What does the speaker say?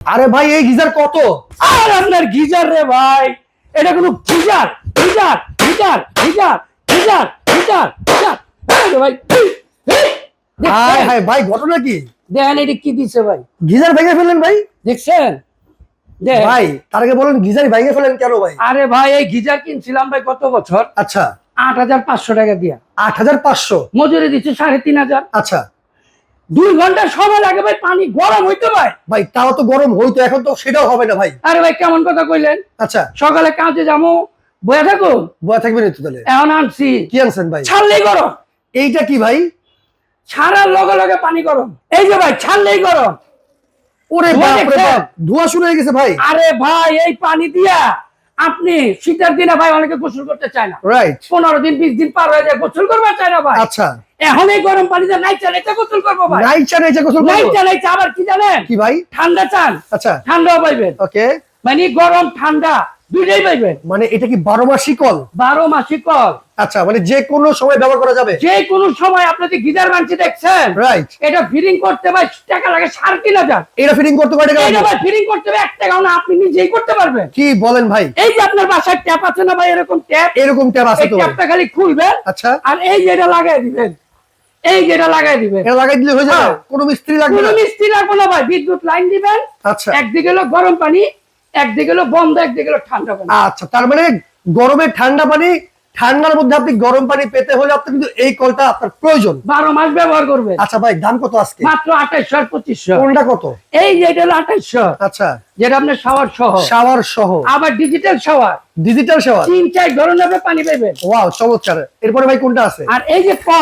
আরে ভাই এই গিজার কত? আর আপনার গিজার রে ভাই, এটা কোনো geyser? Geyser geyser geyser geyser geyser geyser আরে ভাই হায় হায় ভাই, ঘটনা কি? দেখেন এটা কি দিছে ভাই, গিজার ভেঙে ফেললেন ভাই? দেখছেন? ভাই তার আগে বলেন গিজার ভেঙে ফেলেন কেন ভাই? আরে ভাই এই গিজার কিনছিলাম ভাই কত বছর, আচ্ছা ৮৫০০ টাকা দিয়া। ৮৫০০? মজুরি দিচ্ছে ৩৫০০। আচ্ছা 2 ঘন্টা সময় লাগে ভাই, পানি গরম হইতে ভাই। ভাই তাও তো গরম হইতো, এখন তো সেটাও হবে না ভাই। আরে ভাই কেমন কথা কইলেন? আচ্ছা সকালে কাজে যাবো, বয়ে থাকো, বয়া থাকবেন তো তাহলে? এখন আনছি, কি আনছেন ভাই? ছাড়লেই গরম। এইটা কি ভাই? ছাড়ার লগে লগে পানি গরম। এই যে ভাই ছাড়লেই গরম। ওরে ধোঁয়া বাপ রে দেখছেন? বাপ, ধোঁয়া শুরু হয়ে গেছে ভাই। আরে ভাই এই পানি দিয়া আপনি শীতের দিনে ভাই অনেকে গোসল করতে চায় না, রাইট। 15 দিন 20 দিন পার হয়ে যায় গোসল করতে চায় না ভাই। আচ্ছা এখন এই গরম পানিতে নাইচা নাইচা গোসল করবো ভাই। নাইচা নাইচা গোসল করব? নাইচা নাইচা আবার কি জানেন? কি ভাই? ঠান্ডা চান, আচ্ছা ঠান্ডাও পাইবেন, ওকে। মানে গরম ঠান্ডা দুইটাই পাইবেন। মানে এটা কি 12 মাসি কল? 12 মাসি কল, আচ্ছা মানে যে কোনো সময় ব্যবহার করা যাবে? যে কোনো সময়। আপনি যে গিজার বানছি দেখছেন, রাইট। এটা ফিটিং করতে ভাই টাকা লাগে ৩৫০০০। এটা ফিটিং করতে পারে টাকা এটা লাগবে? ভাই ফিটিং করতে হবে 1 টাকাও না, আপনি নিজেই করতে পারবেন। কি বলেন ভাই? এই যে আপনার বাসায় ট্যাপ আছে না ভাই, এরকম ট্যাপ, এরকম ট্যাব আছে এই তো ভাই? ট্যাপটা খালি খুলবেন, আচ্ছা আর এই যেটা লাগাই দিবেন, এই যেটা লাগাই দিবেন। এটা লাগাই দিলে হয়ে যাবে? হ্যাঁ। কোনো মিস্ত্রি লাগবে কোনো না? মিস্ত্রি লাগবে না ভাই, বিদ্যুৎ লাইন দিবেন। আচ্ছা একদিকে হলো গরম পানি, একদিকে হলো বন্ধ, একদিকে হলো ঠান্ডা পানি। আচ্ছা তার মানে গরমে ঠান্ডা পানি, ঠান্ডার মধ্যে আপনি গরম পানি পেতে হলে আপনি কিন্তু এই কলটা আপনার প্রয়োজন। 12 মাস ব্যবহার করবেন। আচ্ছা ভাই দাম কত আজকে? মাত্র ২৮০০ আর ২৫০০। কোনটা কত? এই যে এটা হলো ২৮০০, আচ্ছা যেটা আপনার শাওয়ার সহ, শাওয়ার সহ, আবার ডিজিটাল শাওয়ার, ডিজিটাল শাওয়ার। 3-4 ধরনের আপনি পানি পাইবেন। ওয়াও চমৎকার। এরপরে ভাই কোনটা আছে? আর এই যে